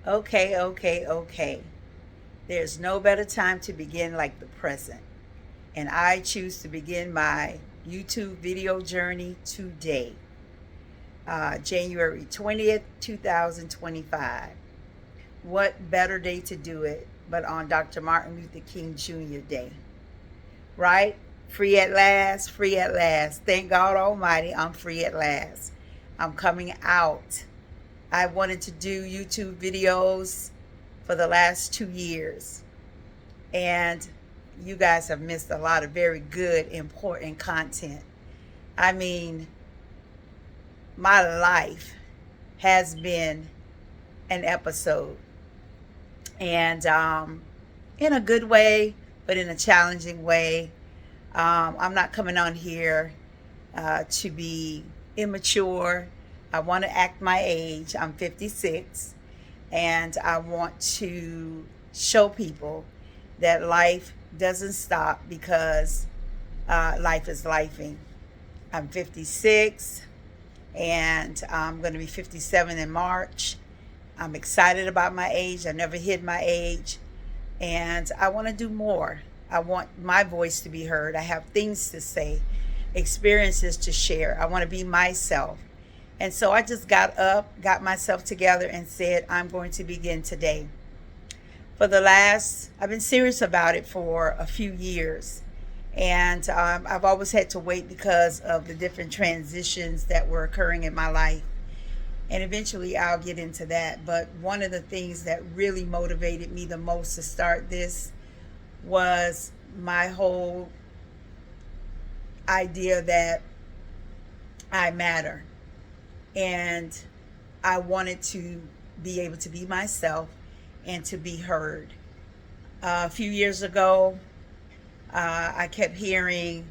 Okay. There's no better time to begin like the present. And I choose to begin my YouTube video journey today, January 20th, 2025. What better day to do it but on Dr. Martin Luther King Jr. Day, right? Free at last, free at last. Thank God Almighty, I'm free at last. I'm coming out. I wanted to do YouTube videos for the last 2 years, and you guys have missed a lot of very good, important content. I mean, my life has been an episode, and in a good way, but in a challenging way. I'm not coming on here to be immature. I want to act my age. I'm 56, and I want to show people that life doesn't stop because life is lifing. I'm 56, and I'm going to be 57 in March. I'm excited about my age. I never hid my age, and I want to do more. I want my voice to be heard. I have things to say, experiences to share. I want to be myself. And so I just got up, got myself together, and said, I'm going to begin today. I've been serious about it for a few years. And I've always had to wait because of the different transitions that were occurring in my life. And eventually I'll get into that. But one of the things that really motivated me the most to start this was my whole idea that I matter. And I wanted to be able to be myself and to be heard. A few years ago, I kept hearing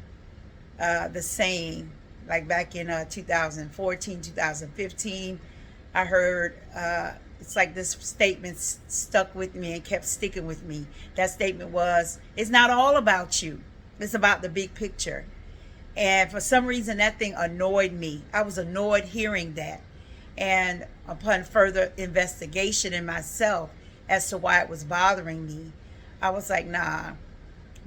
the saying, like back in 2014, 2015, I heard, it's like this statement stuck with me and kept sticking with me. That statement was, it's not all about you. It's about the big picture. And for some reason, that thing annoyed me. I was annoyed hearing that. And upon further investigation in myself as to why it was bothering me, I was like, nah,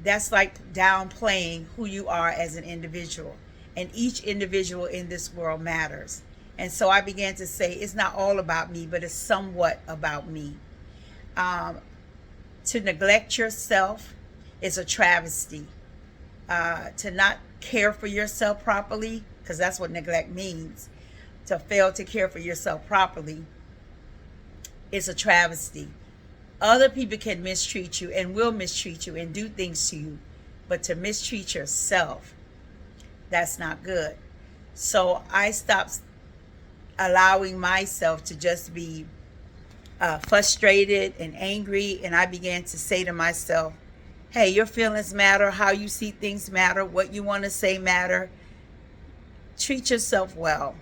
that's like downplaying who you are as an individual. And each individual in this world matters. And so I began to say, it's not all about me, but it's somewhat about me. To neglect yourself is a travesty. To not care for yourself properly, because that's what neglect means, to fail to care for yourself properly is a travesty. Other people can mistreat you and will mistreat you and do things to you, but to mistreat yourself, that's not good. So I stopped allowing myself to just be frustrated and angry, and I began to say to myself, hey, your feelings matter, how you see things matter, what you want to say matter. Treat yourself well.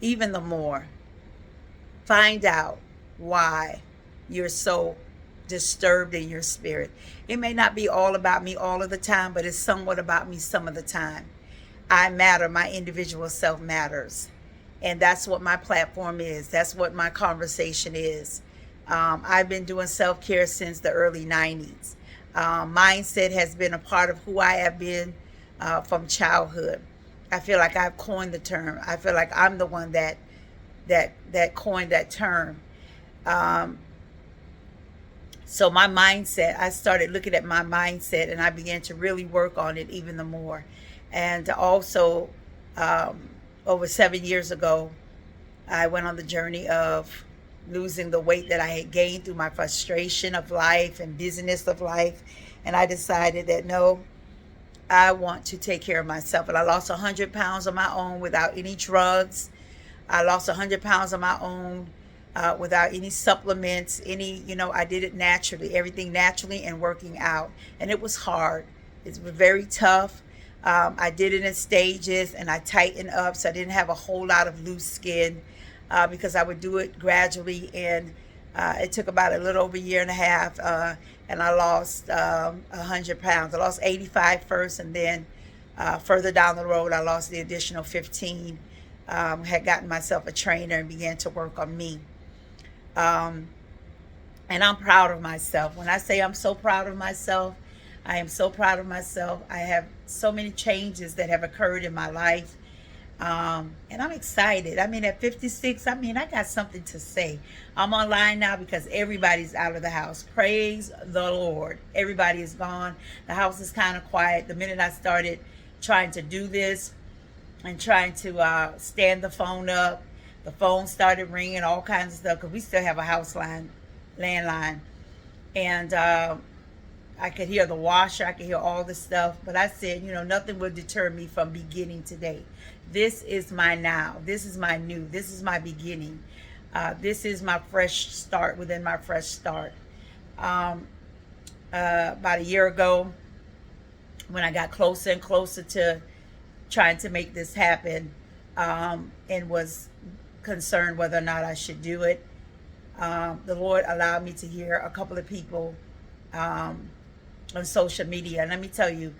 Even the more. Find out why you're so disturbed in your spirit. It may not be all about me all of the time, but it's somewhat about me some of the time. I matter. My individual self matters. And that's what my platform is. That's what my conversation is. I've been doing self-care since the early 90s. Mindset has been a part of who I have been from childhood. I feel like I've coined the term. I feel like I'm the one that coined that term. So my mindset, I started looking at my mindset, and I began to really work on it even the more. And also, over 7 years ago, I went on the journey of losing the weight that I had gained through my frustration of life and busyness of life. And I decided that no, I want to take care of myself. And I lost 100 pounds on my own without any drugs. I lost 100 pounds on my own without any supplements, I did it naturally, everything naturally and working out. And it was hard. It was very tough. I did it in stages, and I tightened up so I didn't have a whole lot of loose skin because I would do it gradually. And it took about a little over a year and a half, and I lost 100 pounds. I lost 85 first, and then further down the road, I lost the additional 15. Had gotten myself a trainer and began to work on me. Um, and I'm proud of myself. When I say I'm so proud of myself, I am so proud of myself. I have so many changes that have occurred in my life. And I'm excited. I mean, at 56, I mean, I got something to say. I'm online now because everybody's out of the house. Praise the Lord. Everybody is gone. The house is kind of quiet. The minute I started trying to do this and trying to stand the phone up, the phone started ringing, all kinds of stuff, because we still have a house line, landline. And I could hear the washer, I could hear all the stuff, but I said, you know, nothing will deter me from beginning today. This is my now. This is my new. This is my beginning. This is my fresh start within my fresh start. About a year ago, when I got closer and closer to trying to make this happen, and was concerned whether or not I should do it, the Lord allowed me to hear a couple of people on social media. And let me tell you,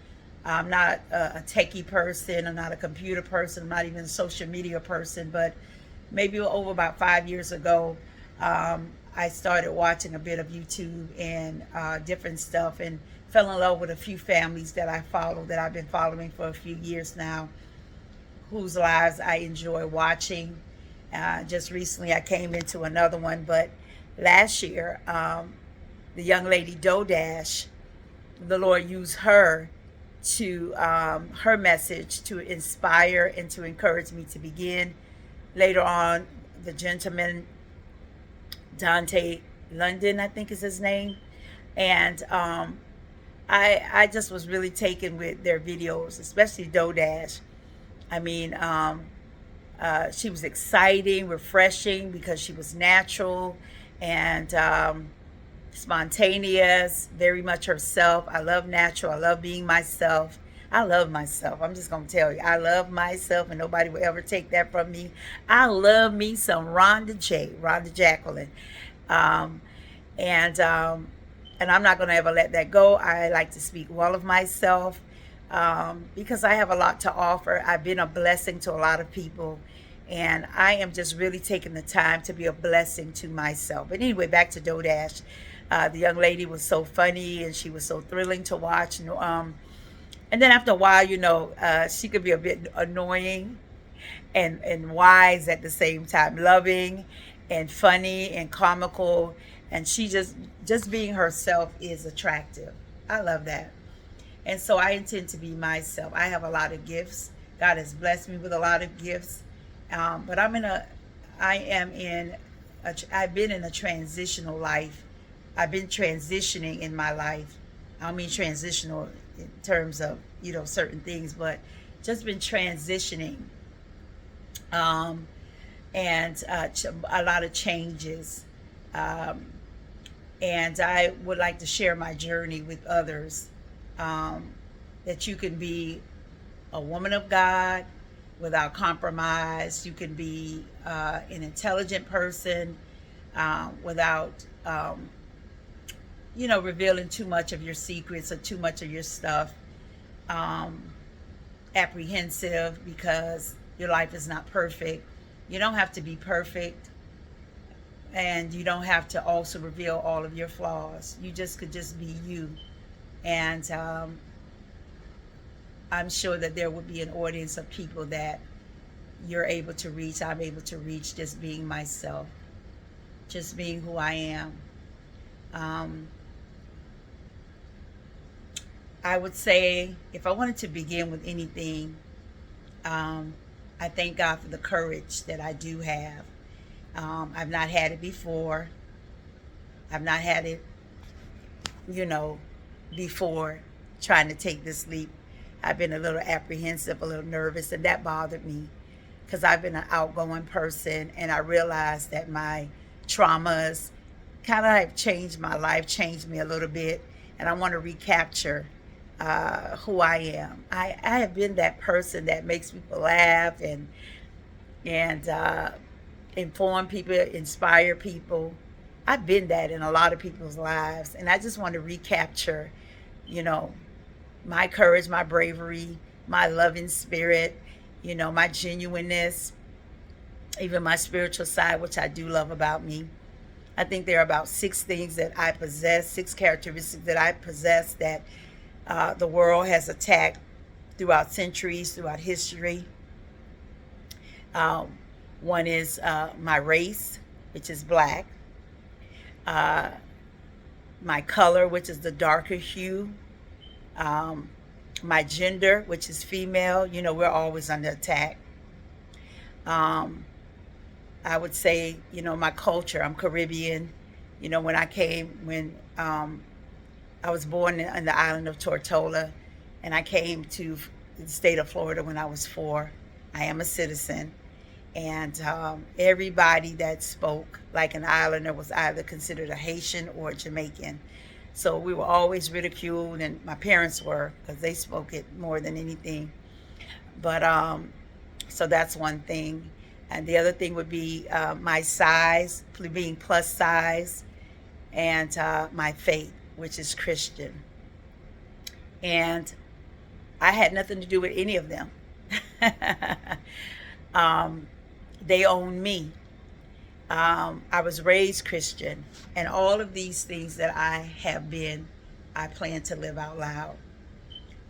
I'm not a techie person. I'm not a computer person. I'm not even a social media person. But maybe over about 5 years ago, I started watching a bit of YouTube and different stuff, and fell in love with a few families that I follow, that I've been following for a few years now, whose lives I enjoy watching. Just recently I came into another one, but last year, the young lady Dash, the Lord used her to her message to inspire and to encourage me to begin. Later on, the gentleman Dontay London, I think is his name, and I just was really taken with their videos, especially Dash. I mean, she was exciting, refreshing, because she was natural and spontaneous, very much herself. I love natural. I love being myself. I love myself. I'm just going to tell you, I love myself, and nobody will ever take that from me. I love me some Rhonda Jacqueline. Um, and I'm not going to ever let that go. I like to speak well of myself, because I have a lot to offer. I've been a blessing to a lot of people, and I am just really taking the time to be a blessing to myself. But anyway, back to Dash. The young lady was so funny, and she was so thrilling to watch. And then after a while, you know, she could be a bit annoying and wise at the same time, loving and funny and comical. And she just being herself is attractive. I love that. And so I intend to be myself. I have a lot of gifts. God has blessed me with a lot of gifts. But I've been in a transitional life. I've been transitioning in my life. I don't mean transitional in terms of, you know, certain things, but just been transitioning. And a lot of changes. And I would like to share my journey with others, that you can be a woman of God without compromise. You can be an intelligent person without, you know, revealing too much of your secrets or too much of your stuff. Apprehensive because your life is not perfect. You don't have to be perfect. And you don't have to also reveal all of your flaws. You could just be you. And I'm sure that there would be an audience of people that you're able to reach. I'm able to reach, just being myself, just being who I am. I would say, if I wanted to begin with anything, I thank God for the courage that I do have. I've not had it before. I've not had it, you know, before trying to take this leap. I've been a little apprehensive, a little nervous, and that bothered me, because I've been an outgoing person, and I realized that my traumas kind of have changed my life, changed me a little bit, and I want to recapture who I am. I have been that person that makes people laugh and inform people, inspire people. I've been that in a lot of people's lives, and I just want to recapture, you know, my courage, my bravery, my loving spirit, you know, my genuineness, even my spiritual side, which I do love about me. I think there are about 6 things that I possess, 6 characteristics that I possess that the world has attacked throughout centuries, throughout history. Um, One is my race, which is black, uh, my color, which is the darker hue, um, my gender, which is female. You know, we're always under attack. Um, I would say, you know, my culture, I'm Caribbean. You know, when I was born on the island of Tortola, and I came to the state of Florida when I was 4. I am a citizen. And everybody that spoke like an islander was either considered a Haitian or a Jamaican. So we were always ridiculed, and my parents were, because they spoke it more than anything. But so that's one thing. And the other thing would be my size, being plus size, and my faith, which is Christian. And I had nothing to do with any of them. um, they own me. I was raised Christian, and all of these things that I have been, I plan to live out loud.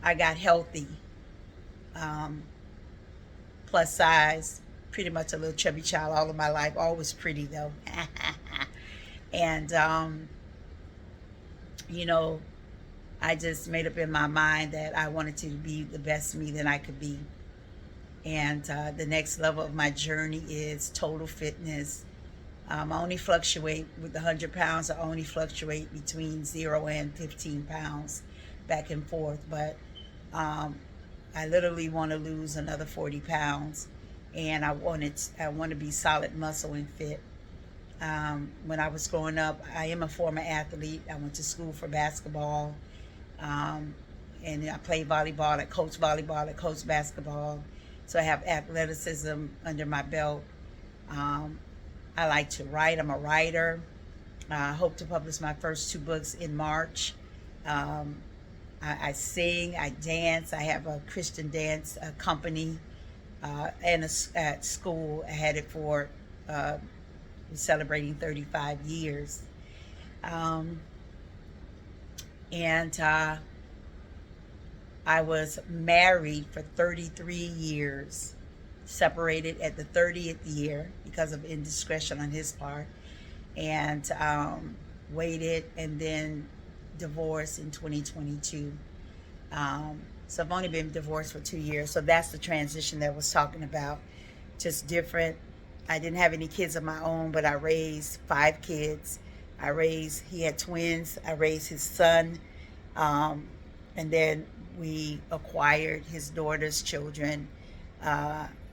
I got healthy, plus size, pretty much a little chubby child all of my life, always pretty though. And, you know, I just made up in my mind that I wanted to be the best me that I could be. And the next level of my journey is total fitness. I only fluctuate with the 100 pounds. I only fluctuate between 0 and 15 pounds back and forth. But I literally want to lose another 40 pounds. And I want to be solid muscle and fit. When I was growing up, I am a former athlete. I went to school for basketball. And I played volleyball. I coached volleyball. I coached basketball. So I have athleticism under my belt. I like to write. I'm a writer. I hope to publish my first 2 books in March. I sing. I dance. I have a Christian dance company. And at school, I had it for celebrating 35 years. And I was married for 33 years, separated at the 30th year because of indiscretion on his part, and waited, and then divorced in 2022. So I've only been divorced for 2 years. So that's the transition that I was talking about. Just different. I didn't have any kids of my own, but I raised 5 kids. He had twins. I raised his son. And then we acquired his daughter's children,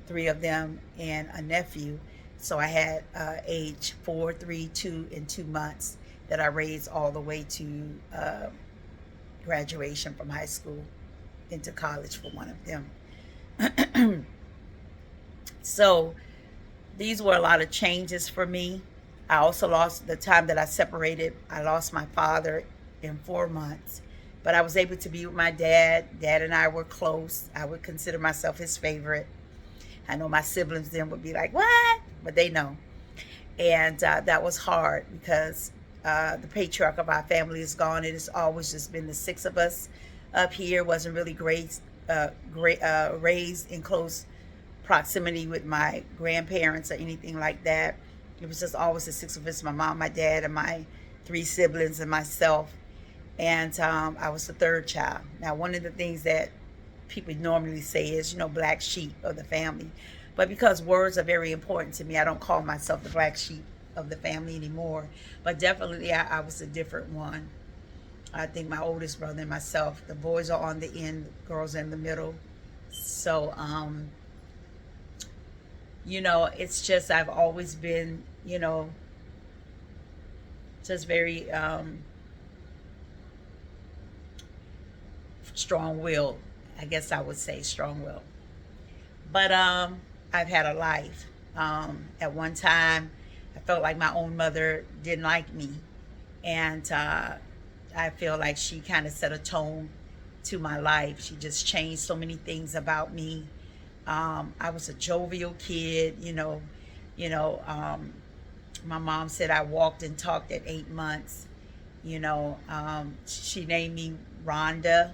3 of them, and a nephew. So I had age 4, 3, 2, and 2 months that I raised all the way to graduation from high school into college for one of them. So these were a lot of changes for me. I also lost, the time that I separated, I lost my father in 4 months. But I was able to be with my dad. Dad and I were close. I would consider myself his favorite. I know my siblings then would be like, what? But they know. And that was hard because the patriarch of our family is gone. It has always just been the 6 of us up here. Wasn't really raised in close proximity with my grandparents or anything like that. It was just always the 6 of us, my mom, my dad, and my 3 siblings and myself. And I was the 3rd child. Now, one of the things that people normally say is, you know, black sheep of the family. But because words are very important to me, I don't call myself the black sheep of the family anymore. But definitely, I was a different one. I think my oldest brother and myself, the boys are on the end, the girls are in the middle. So, you know, it's just, I've always been, you know, just very strong-willed. I guess I would say strong-willed. But I've had a life. At one time, I felt like my own mother didn't like me. And I feel like she kind of set a tone to my life. She just changed so many things about me. I was a jovial kid, My mom said I walked and talked at 8 months. She named me Rhonda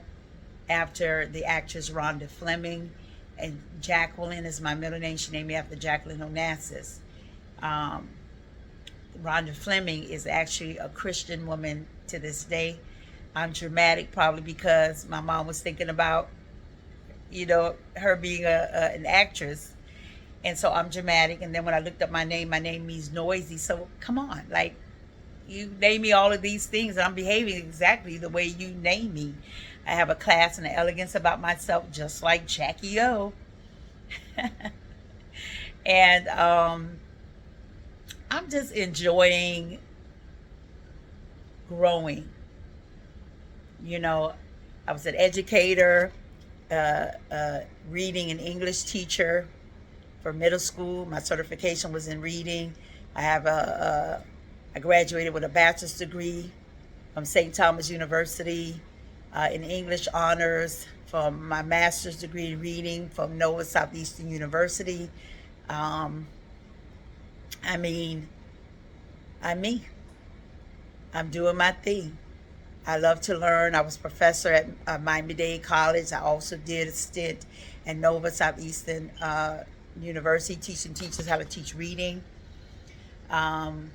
after the actress Rhonda Fleming, and Jacqueline is my middle name. She named me after Jacqueline Onassis. Um, Rhonda Fleming is actually a Christian woman to this day. I'm dramatic probably because my mom was thinking about, her being an actress. And so I'm dramatic. And then when I looked up my name means noisy. So come on, like, you name me all of these things, and I'm behaving exactly the way you name me. I have a class and an elegance about myself, just like Jackie O. And I'm just enjoying growing. I was an educator, reading and English teacher for middle school. My certification was in reading. I graduated with a bachelor's degree from St. Thomas University, in English honors, from my master's degree in reading from Nova Southeastern University. Um, I mean, I'm me. I'm doing my thing. I love to learn. I was professor at Miami-Dade College. I also did a stint at Nova Southeastern University, teaching teachers how to teach reading. Um,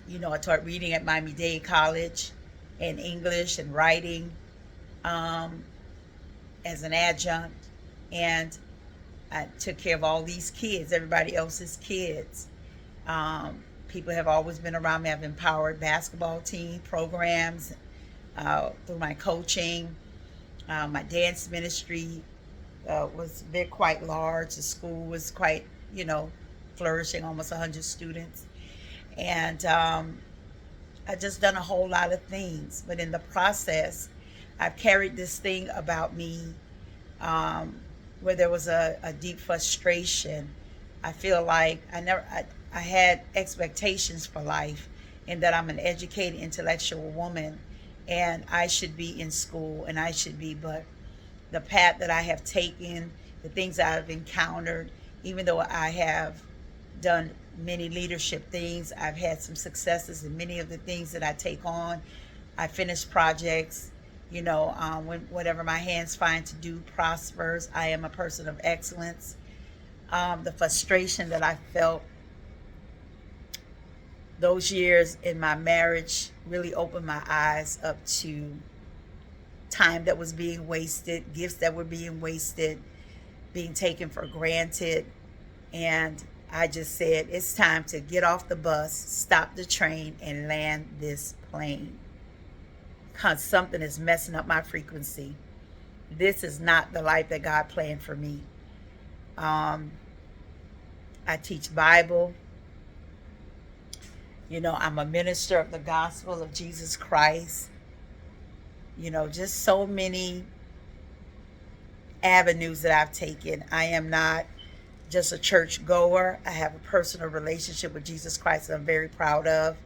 I taught reading at Miami-Dade College, and English and writing, um, as an adjunct. And I took care of all these kids, everybody else's kids. People have always been around me. I've empowered basketball team programs through my coaching. My dance ministry was quite large. The school was quite, flourishing, almost 100 students. And I just done a whole lot of things. But in the process, I've carried this thing about me, where there was a deep frustration. I feel like I had expectations for life, and that I'm an educated, intellectual woman, and I should be in school, and but the path that I have taken, the things I've encountered, even though I have done many leadership things, I've had some successes in many of the things that I take on. I finish projects, when whatever my hands find to do prospers. I am a person of excellence. The frustration that I felt those years in my marriage really opened my eyes up to time that was being wasted, gifts that were being wasted, being taken for granted. And I just said, it's time to get off the bus, stop the train, and land this plane. Because something is messing up my frequency. This is not the life that God planned for me. I teach Bible. I'm a minister of the gospel of Jesus Christ. Just so many avenues that I've taken. I am not just a church goer. I have a personal relationship with Jesus Christ that I'm very proud of.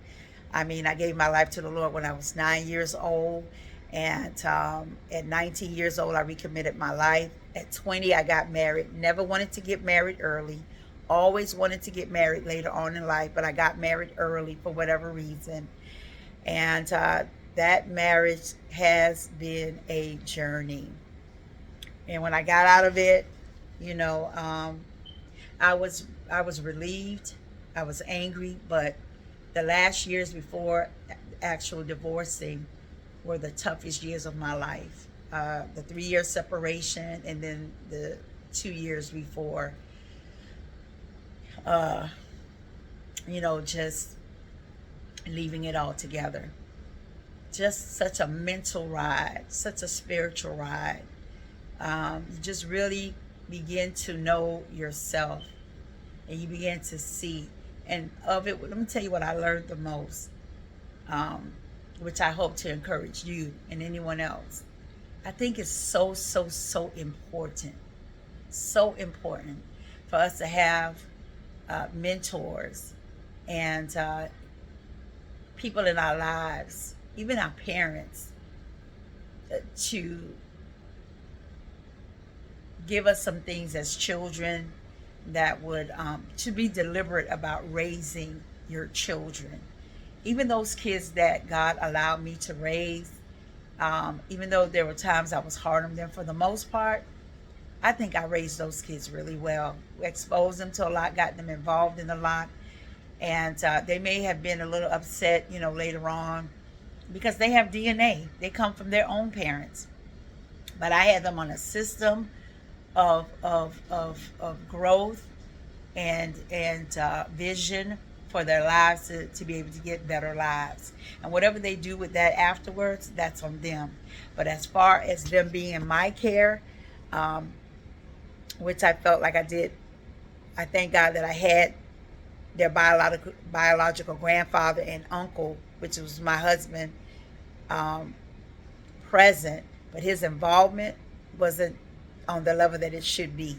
I gave my life to the Lord when I was 9 years old. And at 19 years old, I recommitted my life. At 20, I got married. Never wanted to get married early. Always wanted to get married later on in life, but I got married early for whatever reason. And that marriage has been a journey. And when I got out of it, I was relieved. I was angry, but the last years before actual divorcing were the toughest years of my life. The 3-year separation, and then the 2 years before. Just leaving it all together. Just such a mental ride, such a spiritual ride. You just really begin to know yourself, and you begin to see. And of it, let me tell you what I learned the most, which I hope to encourage you and anyone else. I think it's so, so, so important for us to have mentors and people in our lives, even our parents, to give us some things as children, that would to be deliberate about raising your children. Even those kids that God allowed me to raise, even though there were times I was hard on them, for the most part, I think I raised those kids really well. Exposed them to a lot, got them involved in a lot, and they may have been a little upset, later on, because they have DNA. They come from their own parents, but I had them on a system of growth and vision for their lives to be able to get better lives. And whatever they do with that afterwards, that's on them. But as far as them being in my care, which I felt like I did, I thank God that I had their biological grandfather and uncle, which was my husband, present, but his involvement wasn't on the level that it should be.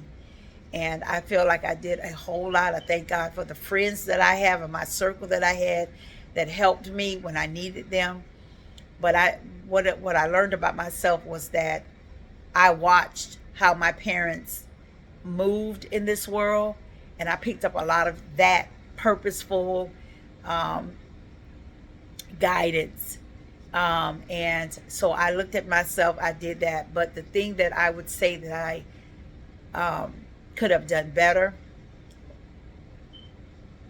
And I feel like I did a whole lot. I thank God for the friends that I have and my circle that I had that helped me when I needed them. But what I learned about myself was that I watched how my parents moved in this world, and I picked up a lot of that purposeful guidance. And so I looked at myself, I did that. But the thing that I would say that I could have done better,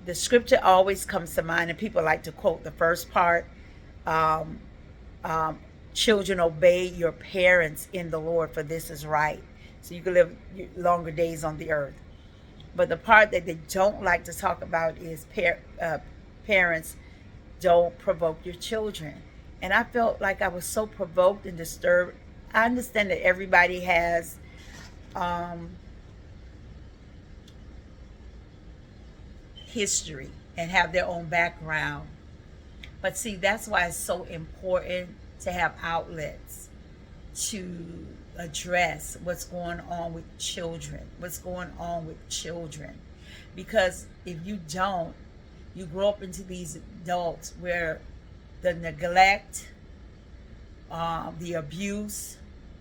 the scripture always comes to mind, and people like to quote the first part, children, obey your parents in the Lord, for this is right, so you can live longer days on the earth. But the part that they don't like to talk about is parents, don't provoke your children. And I felt like I was so provoked and disturbed. I understand that everybody has history and have their own background. But see, that's why it's so important to have outlets to address what's going on with children, because if you don't, you grow up into these adults where the neglect, the abuse,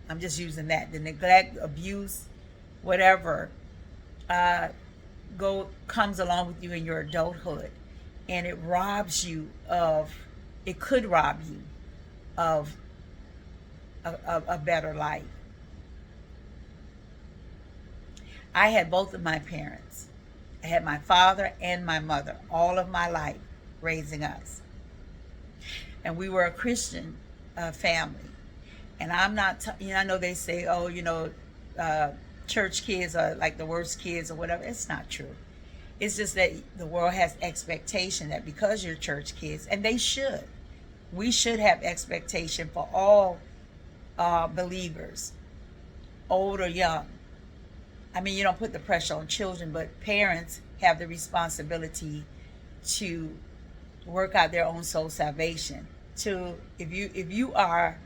I'm just using that, the neglect, abuse, whatever, comes along with you in your adulthood, and it could rob you of a better life. I had both of my parents. I had my father and my mother all of my life raising us. And we were a Christian family. And I'm not, I know they say, church kids are like the worst kids or whatever. It's not true. It's just that the world has expectation that because you're church kids, and they should, we should have expectation for all believers, old or young. I mean, you don't put the pressure on children, but parents have the responsibility to work out their own soul salvation. If you are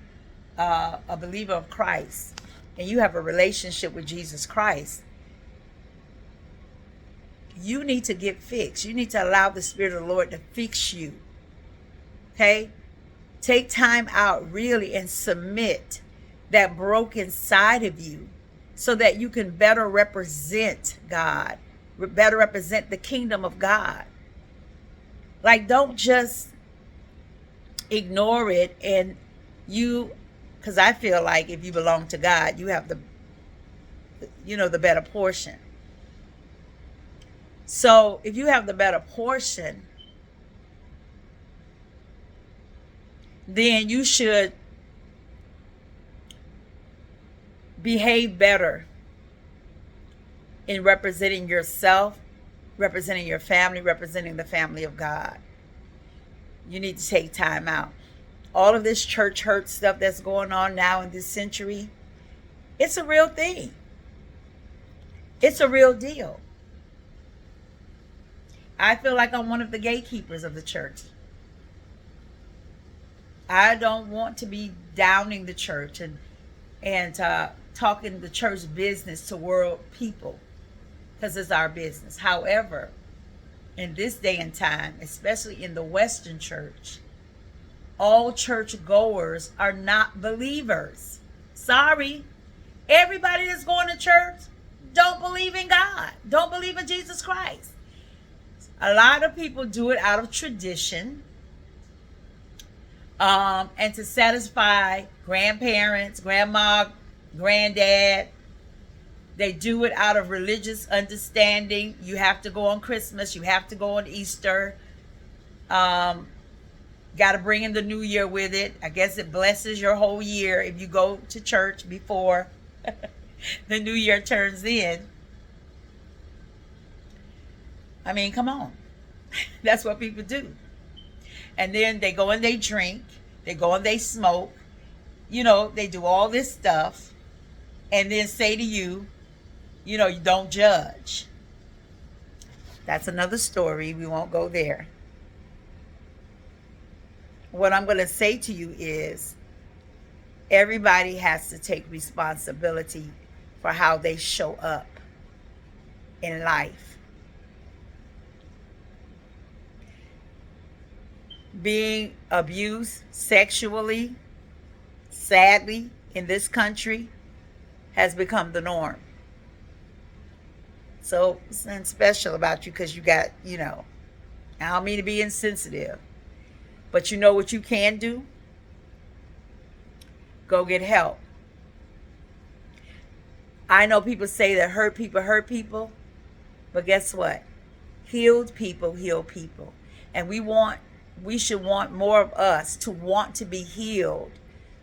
a believer of Christ and you have a relationship with Jesus Christ, you need to get fixed. You need to allow the Spirit of the Lord to fix you. Okay? Take time out really and submit that broken side of you so that you can better represent God, better represent the kingdom of God. Like, don't just ignore it, and because I feel like if you belong to God, you have the better portion. So if you have the better portion, then you should behave better in representing yourself, representing your family, representing the family of God. You need to take time out. All of this church hurt stuff that's going on now in this century, it's a real thing. It's a real deal. I feel like I'm one of the gatekeepers of the church. I don't want to be downing the church and talking the church business to world people, because it's our business. However, in this day and time, especially in the Western church, all church goers are not believers. Sorry. Everybody that's going to church, don't believe in God, don't believe in Jesus Christ. A lot of people do it out of tradition, and to satisfy grandparents, grandma, granddad. They do it out of religious understanding. You have to go on Christmas. You have to go on Easter. Got to bring in the new year with it. I guess it blesses your whole year if you go to church before the new year turns in. I mean, come on. That's what people do. And then they go and they drink. They go and they smoke. You know, they do all this stuff. And then say to you, you know, you don't judge. That's another story. We won't go there. What I'm going to say to you is everybody has to take responsibility for how they show up in life. Being abused sexually, sadly, in this country has become the norm. So it's nothing special about you because you got, you know, I don't mean to be insensitive, but you know what you can do? Go get help. I know people say that hurt people, but guess what? Healed people heal people. And we should want more of us to want to be healed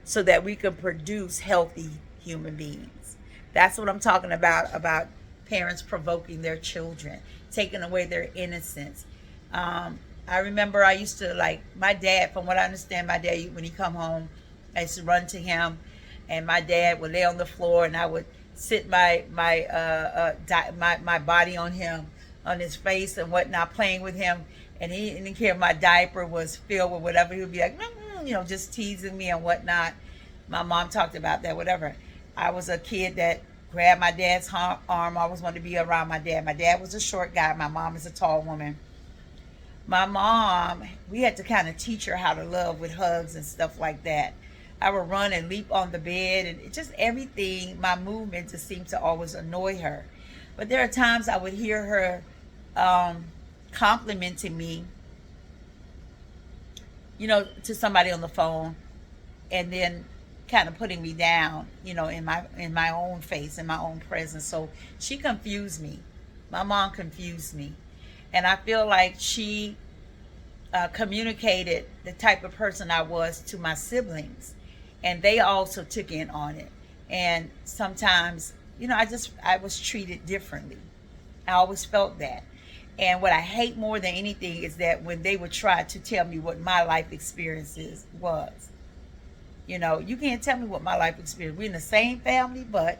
so that we can produce healthy human beings. That's what I'm talking about parents provoking their children, taking away their innocence. I remember I used to, like, my dad, from what I understand, my dad, when he come home, I used to run to him, and my dad would lay on the floor, and I would sit my body on him, on his face and whatnot, playing with him, and he didn't care if my diaper was filled with whatever. He would be like, you know, just teasing me and whatnot. My mom talked about that, whatever. I was a kid that grabbed my dad's arm. I always wanted to be around my dad. My dad was a short guy. My mom is a tall woman. My mom, we had to kind of teach her how to love with hugs and stuff like that. I would run and leap on the bed, and just everything, my movement just seemed to always annoy her. But there are times I would hear her complimenting me, you know, to somebody on the phone, and then kind of putting me down, you know, in my own face, in my own presence. So she confused me. My mom confused me. And I feel like she communicated the type of person I was to my siblings. And they also took in on it. And sometimes, you know, I was treated differently. I always felt that. And what I hate more than anything is that when they would try to tell me what my life experiences was. You know, you can't tell me what my life experience. We're in the same family, but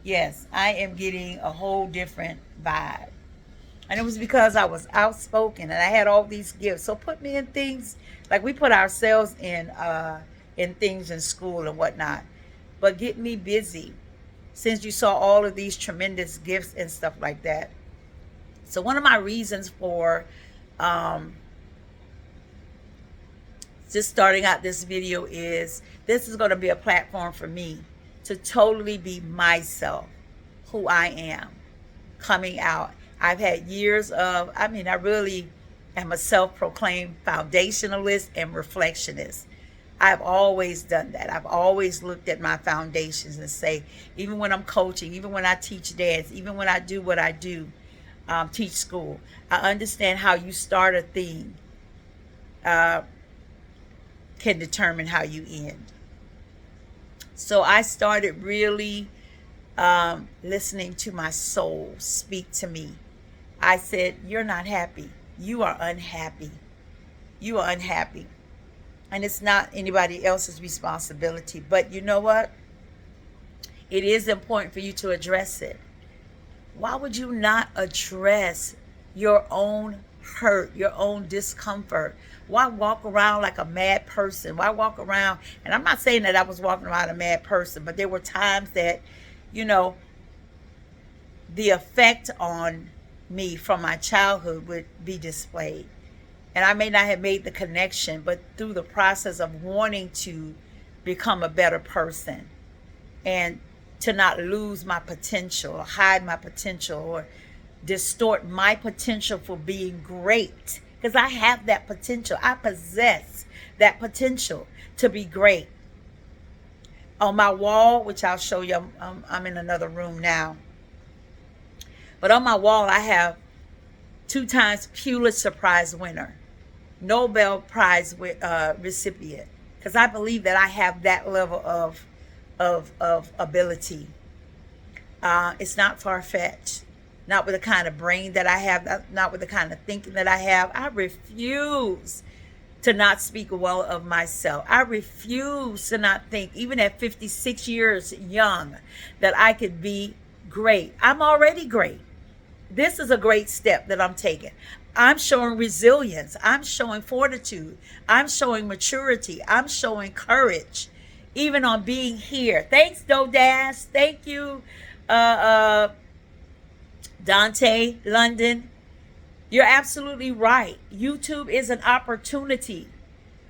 yes, I am getting a whole different vibe. And it was because I was outspoken and I had all these gifts. So put me in things, like we put ourselves in things in school and whatnot. But get me busy, since you saw all of these tremendous gifts and stuff like that. So one of my reasons for just starting out this video is this is going to be a platform for me to totally be myself, who I am, coming out. I've had years of, I really am a self-proclaimed foundationalist and reflectionist. I've always done that. I've always looked at my foundations and say, even when I'm coaching, even when I teach dance, even when I do what I do, teach school, I understand how you start a thing can determine how you end. So I started really listening to my soul speak to me. I said, you're not happy. You are unhappy. You are unhappy. And it's not anybody else's responsibility. But you know what? It is important for you to address it. Why would you not address your own hurt, your own discomfort? Why walk around like a mad person? Why walk around? And I'm not saying that I was walking around a mad person, but there were times that, you know, the effect on me from my childhood would be displayed. And I may not have made the connection, but through the process of wanting to become a better person and to not lose my potential or hide my potential or distort my potential for being great. Because I have that potential. I possess that potential to be great. On my wall, which I'll show you, I'm in another room now. But on my wall, I have 2 times Pulitzer Prize winner, Nobel Prize recipient. Because I believe that I have that level of ability. It's not far-fetched. Not with the kind of brain that I have, not with the kind of thinking that I have. I refuse to not speak well of myself. I refuse to not think, even at 56 years young, that I could be great. I'm already great. This is a great step that I'm taking. I'm showing resilience. I'm showing fortitude. I'm showing maturity. I'm showing courage, even on being here. Thanks, Dash. Thank you, Dontay London. You're absolutely right. YouTube is an opportunity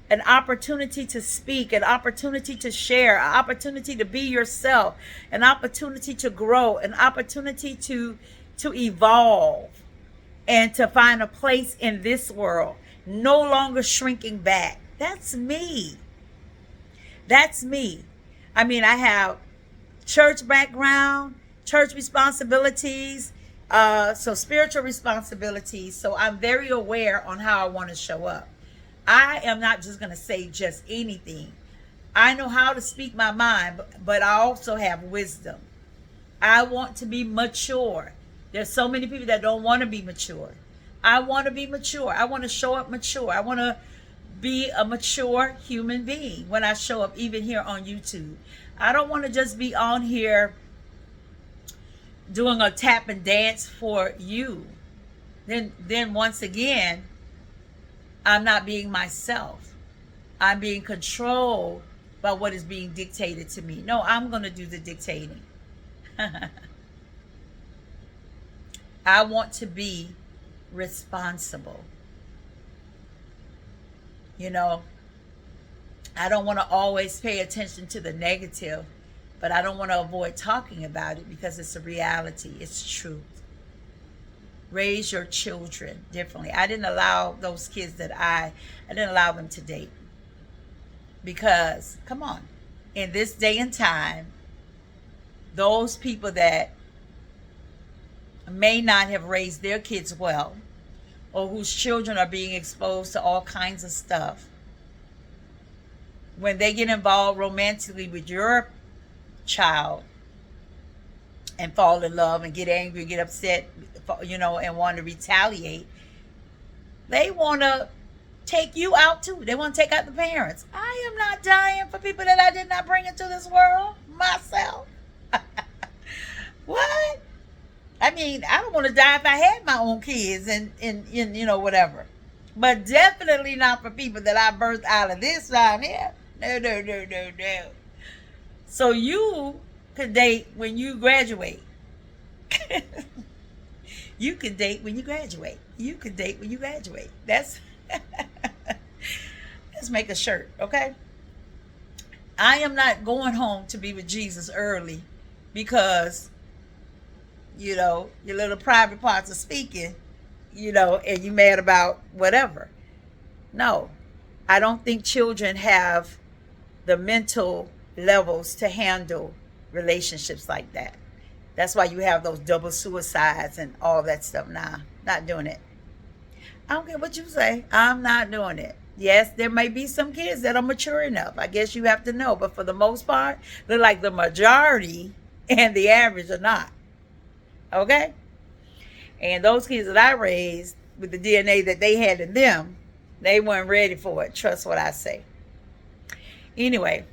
to speak, an opportunity to share, an opportunity to be yourself, an opportunity to grow, an opportunity to evolve and to find a place in this world, no longer shrinking back. That's me. That's me. I mean, I have church background, church responsibilities, so spiritual responsibilities. So I'm very aware on how I want to show up. I am not just going to say just anything. I know how to speak my mind, but I also have wisdom. I want to be mature. There's so many people that don't want to be mature. I want to be mature. I want to show up mature. I want to be a mature human being when I show up, even here on YouTube. I don't want to just be on here doing a tap and dance for you. Then once again, I'm not being myself. I'm being controlled by what is being dictated to me. No, I'm going to do the dictating. I want to be responsible. You know, I don't want to always pay attention to the negative, but I don't want to avoid talking about it because it's a reality. It's truth. Raise your children differently. I didn't allow those kids that I didn't allow them to date. Because, come on, in this day and time, those people that may not have raised their kids well, or whose children are being exposed to all kinds of stuff, when they get involved romantically with your child and fall in love and get angry, get upset, you know, and want to retaliate, they want to take you out too. They want to take out the parents. I am not dying for people that I did not bring into this world myself. What? I mean, I don't want to die if I had my own kids and you know, whatever. But definitely not for people that I birthed out of this down here. No. So you could date when you graduate. You could date when you graduate. You could date when you graduate. That's let's make a shirt, okay? I am not going home to be with Jesus early because, you know, your little private parts are speaking, you know, and you mad about whatever. No, I don't think children have the mental levels to handle relationships like that. That's why you have those double suicides and all that stuff. Nah, not doing it. I don't care what you say. I'm not doing it. Yes, there may be some kids that are mature enough. I guess you have to know. But for the most part, they're like the majority and the average are not. Okay? And those kids that I raised with the DNA that they had in them, they weren't ready for it. Trust what I say. Anyway,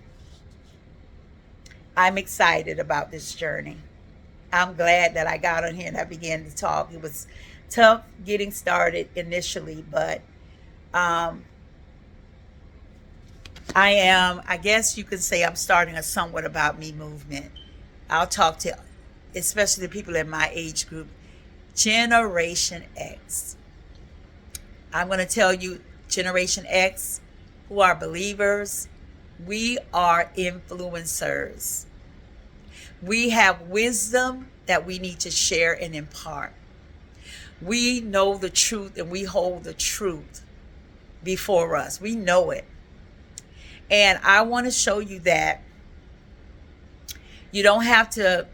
I'm excited about this journey. I'm glad that I got on here and I began to talk. It was tough getting started initially, but I guess you could say I'm starting a somewhat about me movement. I'll talk to especially the people in my age group, Generation X. I'm going to tell you, Generation X, who are believers, we are influencers. We have wisdom that we need to share and impart. We know the truth and we hold the truth before us. We know it. And I want to show you that you don't have to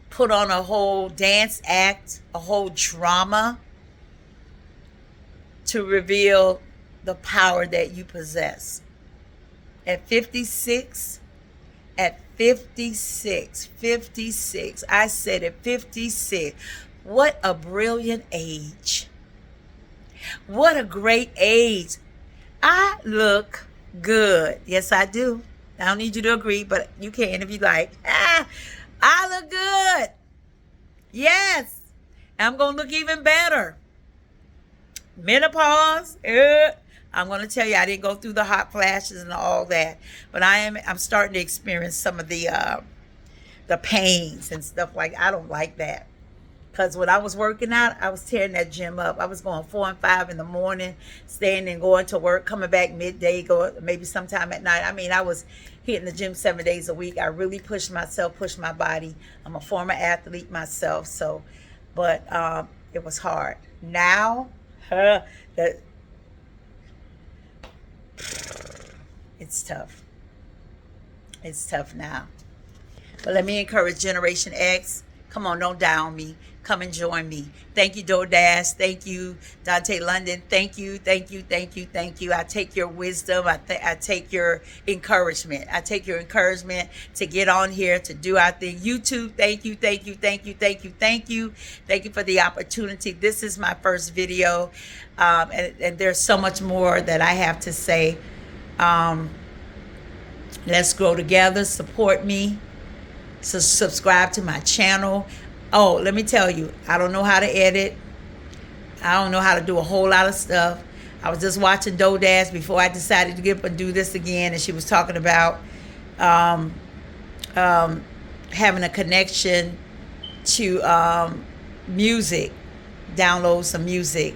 put on a whole dance act, a whole drama to reveal the power that you possess. At 56, I said at 56, what a brilliant age. What a great age. I look good. Yes, I do. I don't need you to agree, but you can if you like. I look good. Yes. I'm going to look even better. Menopause. I'm going to tell you, I didn't go through the hot flashes and all that, but I'm starting to experience some of the pains and stuff like. I don't like that. Because when I was working out, I was tearing that gym up. I was going 4 and 5 in the morning, staying and going to work, coming back midday, going maybe sometime at night. I mean, I was hitting the gym 7 days a week. I really pushed myself, pushed my body. I'm a former athlete myself, so, but it was hard. Now, it's tough. It's tough now. But let me encourage Generation X. Come on, don't down me. Come and join me. Thank you, Dash. Thank you, Dontay London. Thank you, thank you, thank you, thank you. I take your wisdom. I take your encouragement. I take your encouragement to get on here, to do our thing. YouTube, thank you, thank you, thank you, thank you, thank you. Thank you for the opportunity. This is my first video, and there's so much more that I have to say. Let's grow together. Support me. So subscribe to my channel. Oh, let me tell you, I don't know how to edit. I don't know how to do a whole lot of stuff. I was just watching Dash before I decided to get up and do this again, and she was talking about having a connection to music, download some music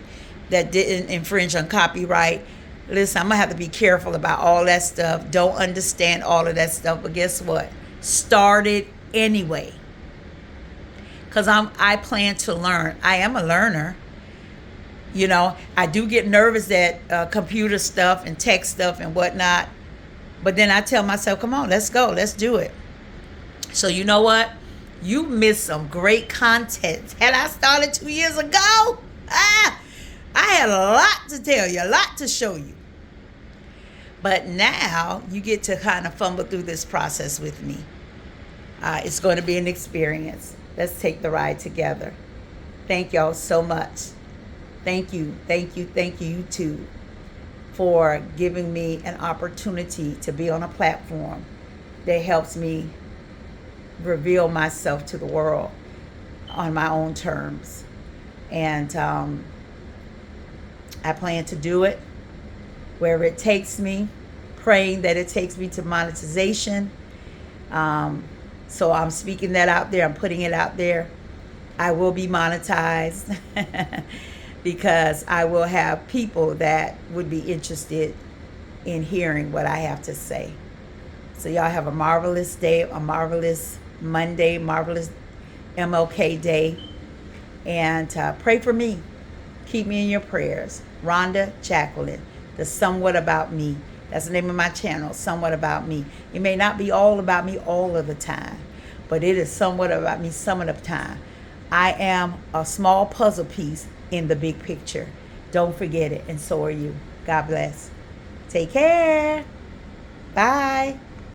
that didn't infringe on copyright. Listen, I'm gonna have to be careful about all that stuff. Don't understand all of that stuff, but guess what? Started anyway, because I plan to learn. I am a learner. You know, I do get nervous at computer stuff and tech stuff and whatnot, but then I tell myself, come on, let's go, let's do it. So you know what? You missed some great content. Had I started 2 years ago, I had a lot to tell you, a lot to show you. But now you get to kind of fumble through this process with me. It's going to be an experience. Let's take the ride together. Thank y'all so much. Thank you, thank you, thank you, YouTube, for giving me an opportunity to be on a platform that helps me reveal myself to the world on my own terms. And I plan to do it wherever it takes me, praying that it takes me to monetization. So I'm speaking that out there. I'm putting it out there. I will be monetized because I will have people that would be interested in hearing what I have to say. So y'all have a marvelous day, a marvelous Monday, marvelous MLK day. And pray for me. Keep me in your prayers. Rhonda Jacqueline, the Somewhat About Me. That's the name of my channel, Somewhat About Me. It may not be all about me all of the time, but it is somewhat about me some of the time. I am a small puzzle piece in the big picture. Don't forget it, and so are you. God bless. Take care. Bye.